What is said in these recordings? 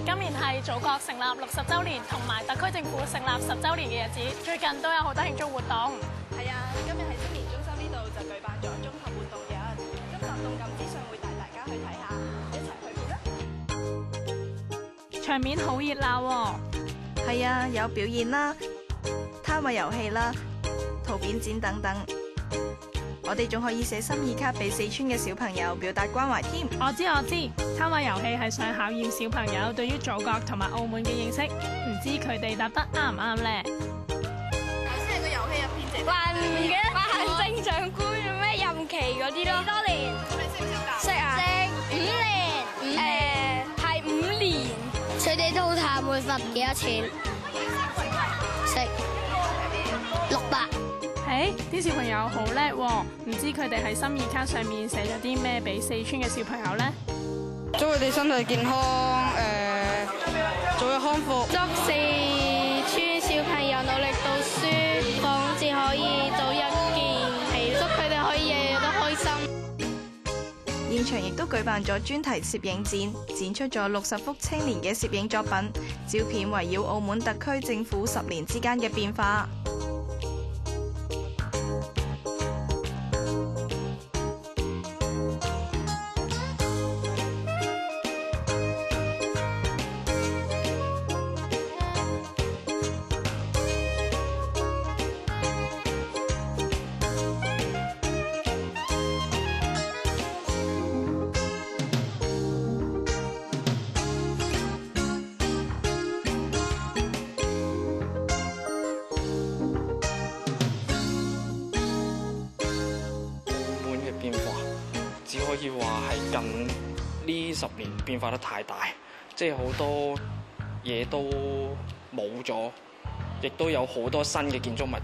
今年係祖國成立60週年同埋特區政府成立10週年嘅日子，最近都有好多慶祝活動。係啊，今日喺青年中心呢度就舉辦咗綜合活動日，今集動感資訊會帶大家去睇下，一齊去片啦！場面好熱鬧喎。係啊，有表演啦、攤位遊戲啦、圖片展等等。我哋仲可以寫心意卡俾四川嘅小朋友表達關懷添。我知，攤位遊戲係想考驗小朋友對於祖國同埋澳門嘅認識，唔知佢哋答得啱唔啱咧？頭先係個遊戲入邊寫話行政長官咩任期嗰啲咯。幾多年？你識唔識答？識啊。係5年。佢哋都談會罰幾多錢？識600。啲小朋友好叻喎，唔知佢哋喺心意卡上面寫咗啲咩俾四川嘅小朋友呢？祝佢哋身體健康，早日康復。祝四川小朋友努力讀書，仿至可以早日健起，祝佢哋可以日日都開心。現場亦都舉辦咗專題攝影展，展出咗60幅青年嘅攝影作品，照片圍繞澳門特區政府10年之間嘅變化。變化只可以話係近呢10年變化得太大，即係好多嘢都冇咗，亦都有好多新嘅建築物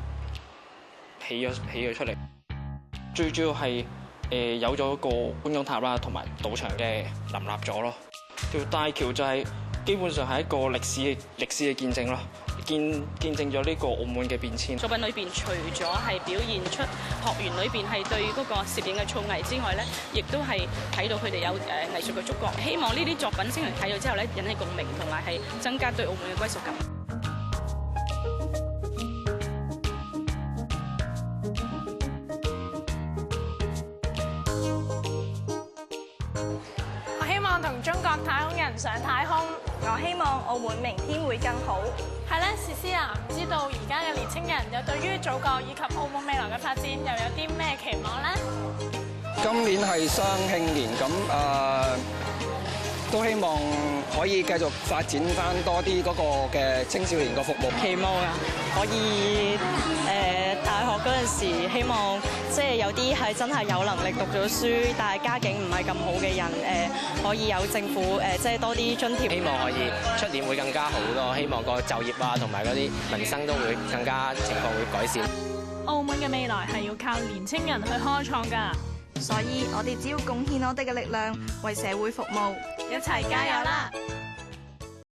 起咗出嚟。最主要係有咗個觀音塔啦，同埋賭場嘅林立咗咯。條大橋就係基本上係一個歷史嘅見證咯。見證咗呢個澳門嘅變遷。作品裏邊除咗係表現出學員裏邊係對嗰個攝影嘅造詣之外咧，亦都係睇到佢哋有藝術嘅觸覺。希望呢啲作品先人睇咗之後咧，引起共鳴，同埋係增加對澳門嘅歸屬感。我希望同中國太空人上太空。我希望澳門明天會更好。係咧，詩詩啊，唔知道而家嘅年青人又對於祖國以及澳門未來嘅發展又有啲咩期望咧？今年係雙慶年，咁都希望可以繼續發展翻多啲嗰個嘅青少年個服務。期望啊，可以大學嗰陣時，希望即係有啲係真係有能力讀咗書，但係家境唔係咁好嘅人，可以有政府即係多啲津貼。希望可以出年會更加好咯，希望個就業啊同埋嗰啲民生都會更加情況會改善。澳門嘅未來係要靠年青人去開創㗎，所以我哋只要貢獻我哋嘅力量，為社會服務，一齊加油啦！